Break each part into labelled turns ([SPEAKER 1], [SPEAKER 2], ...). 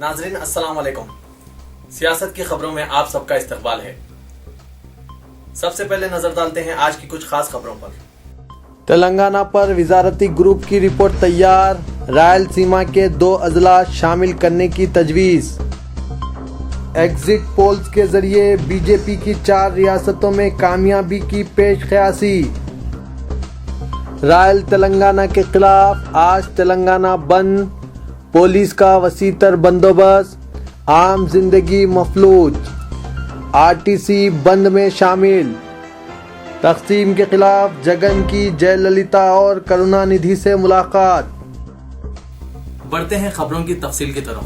[SPEAKER 1] ناظرین السلام علیکم۔ سیاست کی خبروں میں آپ سب کا استقبال ہے۔ سب سے پہلے نظر ڈالتے ہیں آج کی کچھ خاص خبروں پر۔
[SPEAKER 2] تلنگانہ پر وزارتی گروپ کی رپورٹ تیار، رائل سیما کے 2 اضلاع شامل کرنے کی تجویز۔ ایگزٹ پولز کے ذریعے بی جے پی کی 4 ریاستوں میں کامیابی کی پیش قیاسی۔ رائل تلنگانہ کے خلاف آج تلنگانہ بند، پولیس کا وسیع تر بندوبست، عام زندگی مفلوج، آر ٹی سی بند میں شامل۔ تقسیم کے خلاف جگن کی جے للیتا اور کرونہ ندھی سے ملاقات۔
[SPEAKER 1] بڑھتے ہیں خبروں کی تفصیل کی طرف۔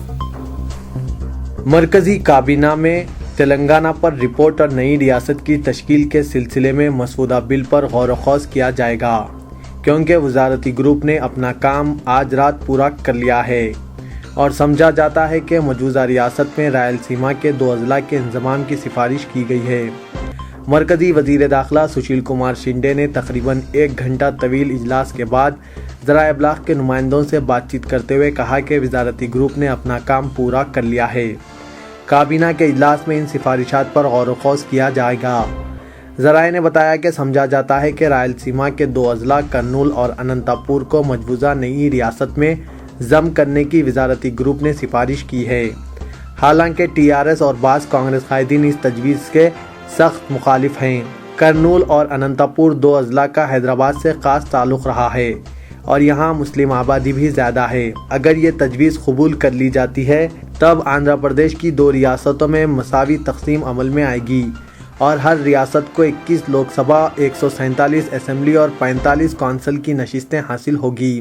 [SPEAKER 2] مرکزی کابینہ میں تلنگانہ پر رپورٹ اور نئی ریاست کی تشکیل کے سلسلے میں مسودہ بل پر غور و خوض کیا جائے گا، کیونکہ وزارتی گروپ نے اپنا کام آج رات پورا کر لیا ہے اور سمجھا جاتا ہے کہ مجوزہ ریاست میں رائل سیما کے 2 اضلاع کے انضمام کی سفارش کی گئی ہے۔ مرکزی وزیر داخلہ سشیل کمار شنڈے نے تقریباً 1 گھنٹہ طویل اجلاس کے بعد ذرائع ابلاغ کے نمائندوں سے بات چیت کرتے ہوئے کہا کہ وزارتی گروپ نے اپنا کام پورا کر لیا ہے۔ کابینہ کے اجلاس میں ان سفارشات پر غور و خوض کیا جائے گا۔ ذرائع نے بتایا کہ سمجھا جاتا ہے کہ رائل سیما کے 2 اضلاع کرنول اور اننتا پور کو مجوزہ نئی ریاست میں ضم کرنے کی وزارتی گروپ نے سفارش کی ہے۔ حالانکہ ٹی آر ایس اور بعض کانگریس قائدین اس تجویز کے سخت مخالف ہیں۔ کرنول اور اننتا پور 2 اضلاع کا حیدرآباد سے خاص تعلق رہا ہے اور یہاں مسلم آبادی بھی زیادہ ہے۔ اگر یہ تجویز قبول کر لی جاتی ہے تب آندھرا پردیش کی 2 ریاستوں میں مساوی تقسیم عمل میں آئے گی اور ہر ریاست کو 21 لوک سبھا، 147 اسمبلی اور 45 کونسل کی نشستیں حاصل ہوگی۔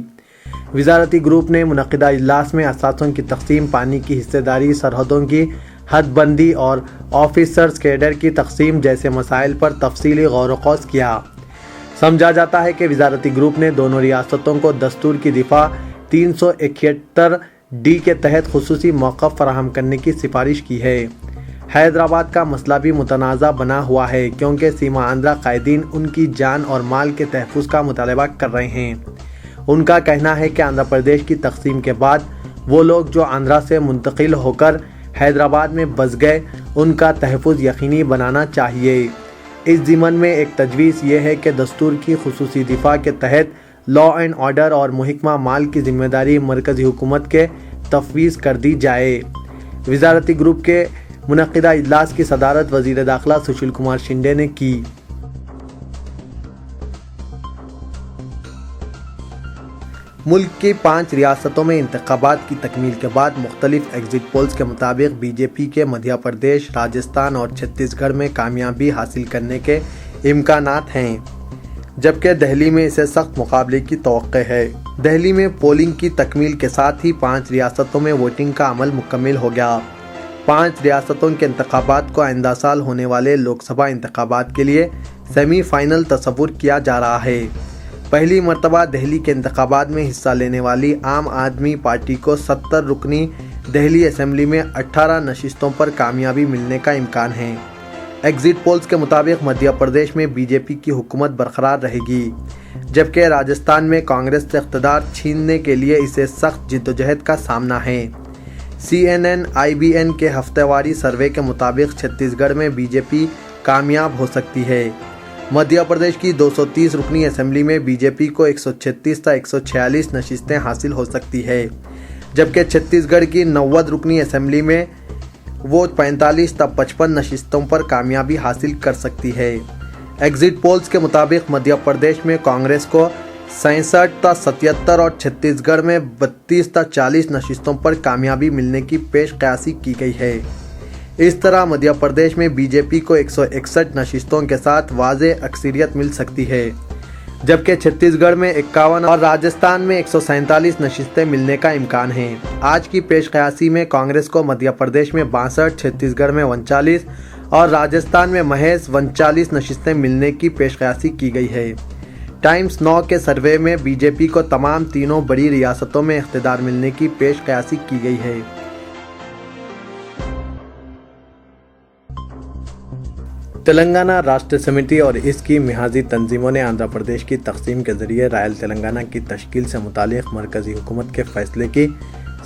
[SPEAKER 2] وزارتی گروپ نے منعقدہ اجلاس میں اثاثوں کی تقسیم، پانی کی حصہ داری، سرحدوں کی حد بندی اور آفیسرز کیڈر کی تقسیم جیسے مسائل پر تفصیلی غور و خوض کیا۔ سمجھا جاتا ہے کہ وزارتی گروپ نے دونوں ریاستوں کو دستور کی دفعہ 371 ڈی کے تحت خصوصی موقف فراہم کرنے کی سفارش کی ہے۔ حیدرآباد کا مسئلہ بھی متنازع بنا ہوا ہے کیونکہ سیما آندھرا قائدین ان کی جان اور مال کے تحفظ کا مطالبہ کر رہے ہیں۔ ان کا کہنا ہے کہ آندھرا پردیش کی تقسیم کے بعد وہ لوگ جو آندھرا سے منتقل ہو کر حیدرآباد میں بس گئے ان کا تحفظ یقینی بنانا چاہیے۔ اس ضمن میں ایک تجویز یہ ہے کہ دستور کی خصوصی دفاع کے تحت لا اینڈ آرڈر اور محکمہ مال کی ذمہ داری مرکزی حکومت کے تفویض کر دی جائے۔ وزارتی گروپ کے منعقدہ اجلاس کی صدارت وزیر داخلہ سشیل کمار شنڈے نے کی۔ ملک کی 5 ریاستوں میں انتخابات کی تکمیل کے بعد مختلف ایگزٹ پولز کے مطابق بی جے پی کے مدھیہ پردیش، راجستھان اور چھتیس گڑھ میں کامیابی حاصل کرنے کے امکانات ہیں، جبکہ دہلی میں اسے سخت مقابلے کی توقع ہے۔ دہلی میں پولنگ کی تکمیل کے ساتھ ہی 5 ریاستوں میں ووٹنگ کا عمل مکمل ہو گیا۔ 5 ریاستوں کے انتخابات کو آئندہ سال ہونے والے لوک سبھا انتخابات کے لیے سیمی فائنل تصور کیا جا رہا ہے۔ پہلی مرتبہ دہلی کے انتخابات میں حصہ لینے والی عام آدمی پارٹی کو 70 رکنی دہلی اسمبلی میں 18 نشستوں پر کامیابی ملنے کا امکان ہے۔ ایگزٹ پولز کے مطابق مدھیہ پردیش میں بی جے پی کی حکومت برقرار رہے گی، جبکہ راجستھان میں کانگریس سے اقتدار چھیننے کے لیے اسے سخت جدوجہد کا سامنا ہے۔ CNN-IBN کے ہفتہ واری سروے کے مطابق چھتیس گڑھ میں بی جے پی کامیاب ہو سکتی ہے۔ مدھیہ پردیش کی 230 رکنی اسمبلی میں بی جے پی کو 136 تا 146 نشستیں حاصل ہو سکتی ہے، جبکہ چھتیس گڑھ کی 90 رکنی اسمبلی میں وہ 45 تا 55 نشستوں پر کامیابی حاصل کر سکتی ہے۔ ایگزٹ پولز کے مطابق مدھیہ پردیش میں کانگریس کو 67 تا 77 اور چھتیس گڑھ میں 32 تا 40 نشستوں پر کامیابی ملنے کی پیش قیاسی کی گئی ہے۔ اس طرح مدھیہ پردیش میں بی جے پی کو 161 نشستوں کے ساتھ واضح اکثریت مل سکتی ہے، جبکہ چھتیس گڑھ میں 51 اور راجستھان میں 147 نشستیں ملنے کا امکان ہے۔ آج کی پیش قیاسی میں کانگریس کو مدھیہ پردیش میں 62، چھتیس گڑھ میں 39 اور راجستھان میں محض 39 نشستیں ملنے کی پیش قیاسی کی گئی ہے۔ ٹائمز نو کے سروے میں بی جے پی کو تمام تینوں بڑی ریاستوں میں اقتدار ملنے کی پیش قیاسی کی گئی ہے۔ تلنگانہ راشٹر سمیتی اور اس کی محاذی تنظیموں نے آندھرا پردیش کی تقسیم کے ذریعے رائل تلنگانہ کی تشکیل سے متعلق مرکزی حکومت کے فیصلے کی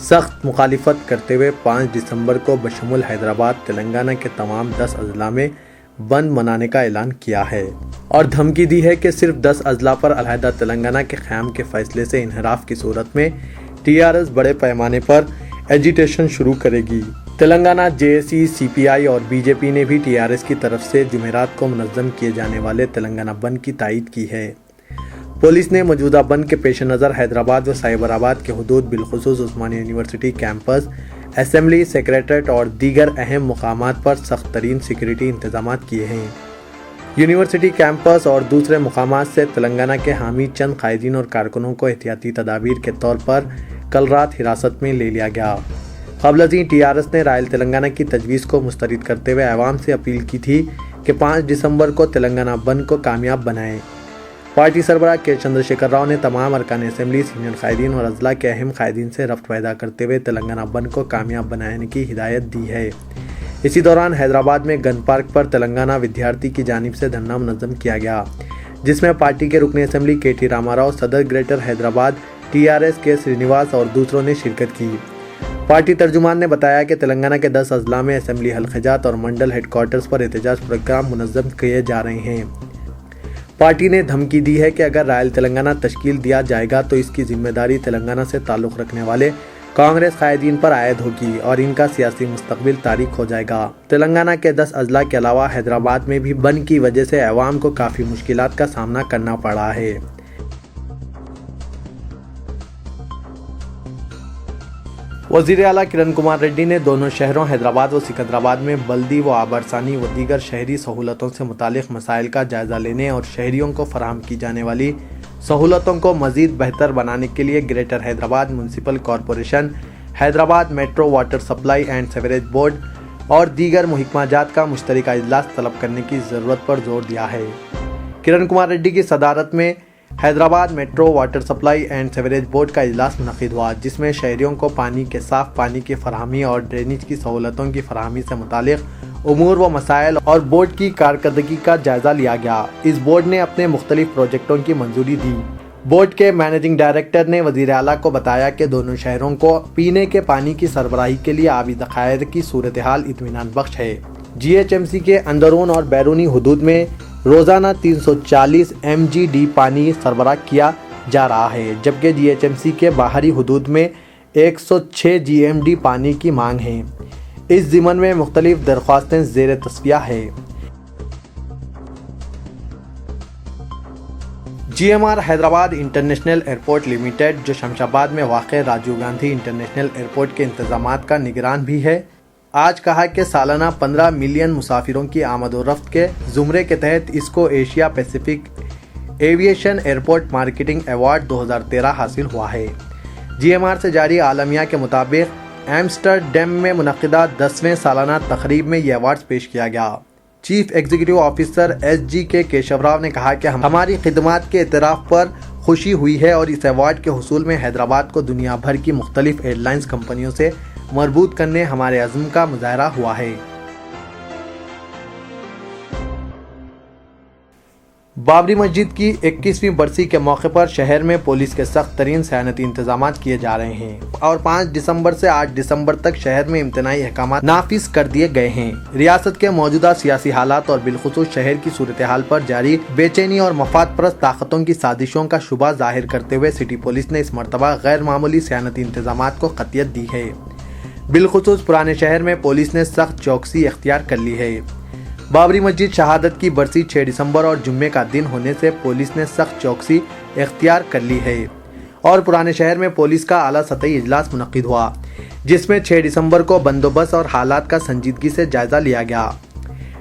[SPEAKER 2] سخت مخالفت کرتے ہوئے 5 دسمبر کو بشمول حیدرآباد تلنگانہ کے تمام 10 اضلاع میں بند منانے کا اعلان کیا ہے اور دھمکی دی ہے کہ صرف 10 اضلاع پر علیحدہ تلنگانہ کے قیام کے فیصلے سے انحراف کی صورت میں TRS بڑے پیمانے پر ایجیٹیشن شروع کرے گی۔ تلنگانہ JSE، CPI اور BJP نے بھی TRS کی طرف سے جمعرات کو منظم کیے جانے والے تلنگانہ بند کی تائید کی ہے۔ پولیس نے موجودہ بند کے پیش نظر حیدرآباد و سائبر آباد کے حدود بالخصوص عثمانیہ یونیورسٹی کیمپس، اسمبلی، سیکریٹریٹ اور دیگر اہم مقامات پر سخت ترین سیکورٹی انتظامات کیے ہیں۔ یونیورسٹی کیمپس اور دوسرے مقامات سے تلنگانہ کے حامی چند قائدین اور کارکنوں کو احتیاطی تدابیر کے طور پر کل رات حراست میں لے لیا گیا۔ قبل ازیں TRS نے رائل تلنگانہ کی تجویز کو مسترد کرتے ہوئے عوام سے اپیل کی تھی کہ 5 دسمبر کو تلنگانہ بند کو کامیاب بنائیں۔ پارٹی سربراہ کے چندر شیکھر راؤ نے تمام ارکان اسمبلی، سینئر قائدین اور اضلاع کے اہم قائدین سے ربط پیدا کرتے ہوئے تلنگانہ بند کو کامیاب بنانے کی ہدایت دی ہے۔ اسی دوران حیدرآباد میں گن پارک پر تلنگانہ ودیارتی کی جانب سے دھرنا منظم کیا گیا، جس میں پارٹی کے رکن اسمبلی KT راما راؤ، صدر گریٹر حیدرآباد TRS کے سرینیواس اور دوسروں نے شرکت کی۔ پارٹی ترجمان نے بتایا کہ تلنگانہ کے 10 اضلاع میں اسمبلی حلقہ جات اور منڈل ہیڈ کوارٹرز پر احتجاج پروگرام منظم کیے جا رہے ہیں۔ پارٹی نے دھمکی دی ہے کہ اگر رائل تلنگانہ تشکیل دیا جائے گا تو اس کی ذمہ داری تلنگانہ سے تعلق رکھنے والے کانگریس قائدین پر عائد ہوگی اور ان کا سیاسی مستقبل تاریک ہو جائے گا۔ تلنگانہ کے 10 اضلاع کے علاوہ حیدرآباد میں بھی بند کی وجہ سے عوام کو کافی مشکلات کا سامنا کرنا پڑا ہے۔ وزیر اعلیٰ کرن کمار ریڈی نے دونوں شہروں حیدرآباد و سکندرآباد میں بلدی و آبرسانی و دیگر شہری سہولتوں سے متعلق مسائل کا جائزہ لینے اور شہریوں کو فراہم کی جانے والی سہولتوں کو مزید بہتر بنانے کے لیے greater Hyderabad municipal corporation, Hyderabad metro water supply and sewerage board اور دیگر محکمہ جات کا مشترکہ اجلاس طلب کرنے کی ضرورت پر زور دیا ہے۔ کرن کمار ریڈی کی صدارت میں Hyderabad metro water supply and sewerage board کا اجلاس منعقد ہوا، جس میں شہریوں کو پانی کے صاف پانی کی فراہمی اور ڈرینیج کی سہولتوں کی فراہمی سے متعلق امور و مسائل اور بورڈ کی کارکردگی کا جائزہ لیا گیا۔ اس بورڈ نے اپنے مختلف پروجیکٹوں کی منظوری دی۔ بورڈ کے مینیجنگ ڈائریکٹر نے وزیر اعلیٰ کو بتایا کہ دونوں شہروں کو پینے کے پانی کی سربراہی کے لیے آبی ذخائر کی صورتحال اطمینان بخش ہے۔ GHMC کے اندرون اور بیرونی حدود میں روزانہ 340 MGD پانی سربراہ کیا جا رہا ہے، جبکہ GHMC کے باہری حدود میں 106 GMD پانی کی مانگ ہے۔ اس ضمن میں مختلف درخواستیں زیر تصفیہ ہے۔ GMR Hyderabad international airport limited, جو شمشاباد میں واقع راجیو گاندھی انٹرنیشنل ایئرپورٹ کے انتظامات کا نگران بھی ہے، آج کہا کہ سالانہ 15 ملین مسافروں کی آمد و رفت کے زمرے کے تحت اس کو Asia Pacific aviation airport marketing award 2013 حاصل ہوا ہے۔ GMR سے جاری عالمیہ کے مطابق ایمسٹرڈیم میں منعقدہ 10ویں سالانہ تقریب میں یہ ایوارڈ پیش کیا گیا۔ Chief executive officer SGK Keshav Rao نے کہا کہ ہماری خدمات کے اعتراف پر خوشی ہوئی ہے اور اس ایوارڈ کے حصول میں حیدرآباد کو دنیا بھر کی مختلف ایئر لائنز کمپنیوں سے مربوط کرنے ہمارے عزم کا مظاہرہ ہوا ہے۔ بابری مسجد کی 21ویں برسی کے موقع پر شہر میں پولیس کے سخت ترین صیانتی انتظامات کیے جا رہے ہیں اور 5 دسمبر سے 8 دسمبر تک شہر میں امتناعی احکامات نافذ کر دیے گئے ہیں۔ ریاست کے موجودہ سیاسی حالات اور بالخصوص شہر کی صورتحال پر جاری بے چینی اور مفاد پرست طاقتوں کی سازشوں کا شبہ ظاہر کرتے ہوئے سٹی پولیس نے اس مرتبہ غیر معمولی صیانتی انتظامات کو قطعیت دی ہے۔ بالخصوص پرانے شہر میں پولیس نے سخت چوکسی اختیار کر لی ہے۔ بابری مسجد شہادت کی برسی 6 دسمبر اور جمعے کا دن ہونے سے پولیس نے سخت چوکسی اختیار کر لی ہے اور پرانے شہر میں پولیس کا اعلیٰ سطحی اجلاس منعقد ہوا، جس میں 6 دسمبر کو بندوبست اور حالات کا سنجیدگی سے جائزہ لیا گیا۔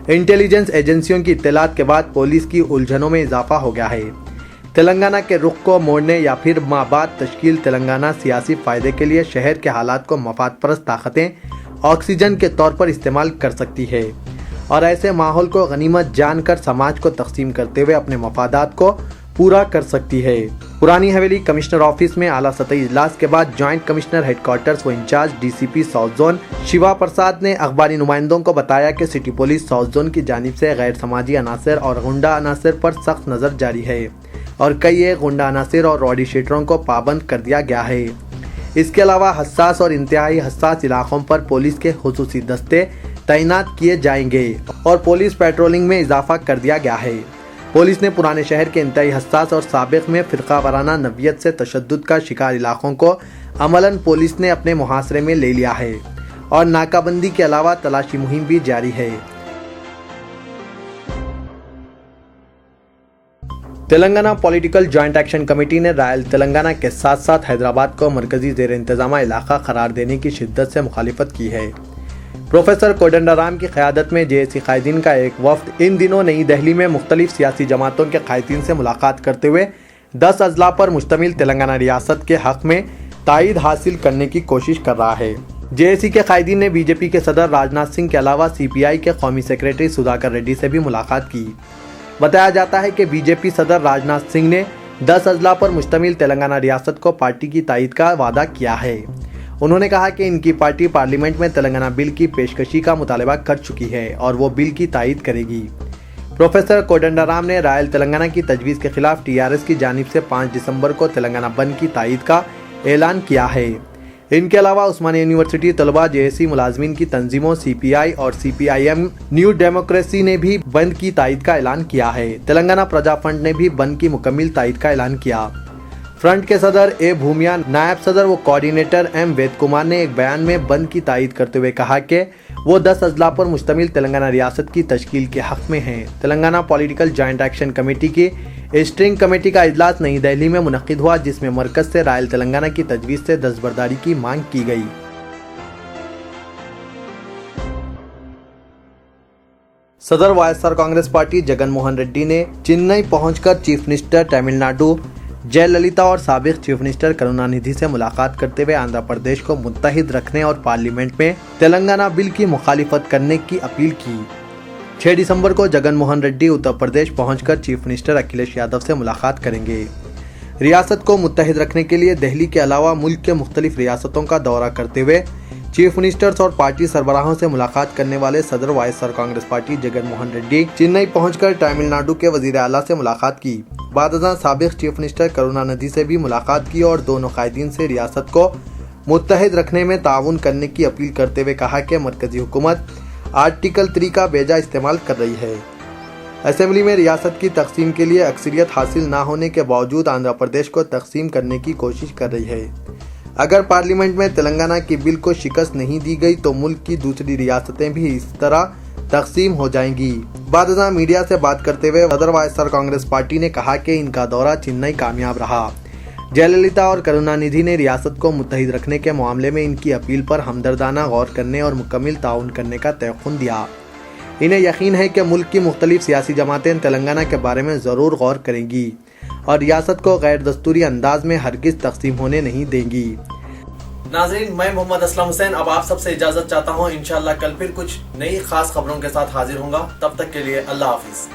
[SPEAKER 2] انٹیلیجنس ایجنسیوں کی اطلاعات کے بعد پولیس کی الجھنوں میں اضافہ ہو گیا ہے۔ تلنگانہ کے رخ کو موڑنے یا پھر مابعد تشکیل تلنگانہ سیاسی فائدے کے لیے شہر کے حالات کو مفاد پرست طاقتیں آکسیجن کے طور پر استعمال کر سکتی ہے اور ایسے ماحول کو غنیمت جان کر سماج کو تقسیم کرتے ہوئے اپنے مفادات کو پورا کر سکتی ہے۔ پرانی حویلی کمشنر آفس میں اعلیٰ سطحی اجلاس کے بعد جوائنٹ کمشنر ہیڈ کوارٹرز و انچارج DCP ساؤتھ زون شیوا پرساد نے اخباری نمائندوں کو بتایا کہ سٹی پولیس ساؤتھ زون کی جانب سے غیر سماجی عناصر اور غنڈہ عناصر پر سخت نظر جاری ہے اور کئی ایک غنڈہ عناصر اور راڈی شیٹروں کو پابند کر دیا گیا ہے۔ اس کے علاوہ حساس اور انتہائی حساس علاقوں پر پولیس کے خصوصی دستے تعینات کیے جائیں گے اور پولیس پیٹرولنگ میں اضافہ کر دیا گیا ہے۔ پولیس نے پرانے شہر کے انتہائی حساس اور سابق میں فرقہ وارانہ نوعیت سے تشدد کا شکار علاقوں کو عملاً پولیس نے اپنے محاصرے میں لے لیا ہے اور ناکہ بندی کے علاوہ تلاشی مہم بھی جاری ہے۔ Telangana political joint action committee نے رائل تلنگانہ کے ساتھ ساتھ حیدرآباد کو مرکزی زیر انتظام علاقہ قرار دینے کی شدت سے مخالفت کی ہے۔ پروفیسر کوڈنڈا رام کی قیادت میں JAC قائدین کا ایک وفد ان دنوں نئی دہلی میں مختلف سیاسی جماعتوں کے قائدین سے ملاقات کرتے ہوئے 10 اضلاع پر مشتمل تلنگانہ ریاست کے حق میں تائید حاصل کرنے کی کوشش کر رہا ہے۔ JAC کے قائدین نے BJP کے صدر راجناتھ سنگھ کے علاوہ CPI کے قومی سیکریٹری سدھاکر ریڈی سے بھی ملاقات کی۔ بتایا جاتا ہے کہ BJP صدر راجناتھ سنگھ نے 10 اضلاع پر مشتمل تلنگانہ ریاست کو پارٹی کی تائید کا وعدہ کیا ہے۔ انہوں نے کہا کہ ان کی پارٹی پارلیمنٹ میں تلنگانہ بل کی پیشکشی کا مطالبہ کر چکی ہے اور وہ بل کی تائید کرے گی۔ پروفیسر کوڈنڈا رام نے رائل تلنگانہ کی تجویز کے خلاف TRS کی جانب سے 5 دسمبر کو تلنگانہ بند کی تائید کا اعلان کیا ہے۔ ان کے علاوہ عثمانیہ یونیورسٹی طلباء، JAC ملازمین کی تنظیموں، CPI اور CPIM نیو ڈیموکریسی نے بھی بند کی تائید کا اعلان کیا ہے۔ تلنگانہ پرجا فرنٹ نے بھی بند کی مکمل تائید کا اعلان کیا۔ فرنٹ کے صدر A بھومیا، نائب صدر و کوارڈینیٹر M وید کمار نے ایک بیان میں بند کی تائید کرتے ہوئے کہا کہ وہ 10 اضلاع پر مشتمل تلنگانہ ریاست کی تشکیل کے حق میں ہیں۔ Telangana political joint action committee کی اسٹرنگ کمیٹی کا اجلاس نئی دہلی میں منعقد ہوا، جس میں مرکز سے رائل تلنگانہ کی تجویز سے دستبرداری کی مانگ کی گئی۔ صدر YSR کانگریس پارٹی جگن موہن ریڈی نے چنئی پہنچ کر چیف منسٹر تمل ناڈو جے للیتا اور سابق چیف منسٹر کرونانیدھی سے ملاقات کرتے ہوئے آندھرا پردیش کو متحد رکھنے اور پارلیمنٹ میں تلنگانہ بل کی مخالفت کرنے کی اپیل کی۔ 6 دسمبر کو جگن موہن ریڈی اتر پردیش پہنچ کر چیف منسٹر اکھلیش یادو سے ملاقات کریں گے۔ ریاست کو متحد رکھنے کے لیے دہلی کے علاوہ ملک کے مختلف ریاستوں کا دورہ کرتے ہوئے چیف منسٹرز اور پارٹی سربراہوں سے ملاقات کرنے والے صدر YSR کانگریس پارٹی جگن موہن ریڈی چنئی پہنچ کر تمل ناڈو کے وزیر اعلیٰ سے ملاقات کی۔ بعد ازاں سابق چیف منسٹر کرونانیدھی سے بھی ملاقات کی اور دونوں قائدین سے ریاست کو متحد رکھنے میں تعاون کرنے کی اپیل کرتے ہوئے کہا کہ مرکزی حکومت آرٹیکل 3 کا بیجا استعمال کر رہی ہے۔ اسمبلی میں ریاست کی تقسیم کے لیے اکثریت حاصل نہ ہونے کے باوجود آندھرا پردیش کو تقسیم کرنے کی کوشش کر رہی ہے۔ اگر پارلیمنٹ میں تلنگانہ کی بل کو شکست نہیں دی گئی تو ملک کی دوسری ریاستیں بھی اس طرح تقسیم ہو جائیں گی۔ بعد ازاں میڈیا سے بات کرتے ہوئے صدر YSR کانگریس پارٹی نے کہا کہ ان کا دورہ چنئی کامیاب رہا۔ جے للیتا اور کرونانیدھی نے ریاست کو متحد رکھنے کے معاملے میں ان کی اپیل پر ہمدردانہ غور کرنے اور مکمل تعاون کرنے کا تیقن دیا۔ انہیں یقین ہے کہ ملک کی مختلف سیاسی جماعتیں تلنگانہ کے بارے میں ضرور غور کریں گی اور ریاست کو غیر دستوری انداز میں ہرگز تقسیم ہونے نہیں دیں گی۔
[SPEAKER 1] ناظرین، میں محمد اسلم حسین اب آپ سب سے اجازت چاہتا ہوں۔ انشاءاللہ کل پھر کچھ نئی خاص خبروں کے ساتھ حاضر ہوں گا۔ تب تک کے لیے اللہ حافظ۔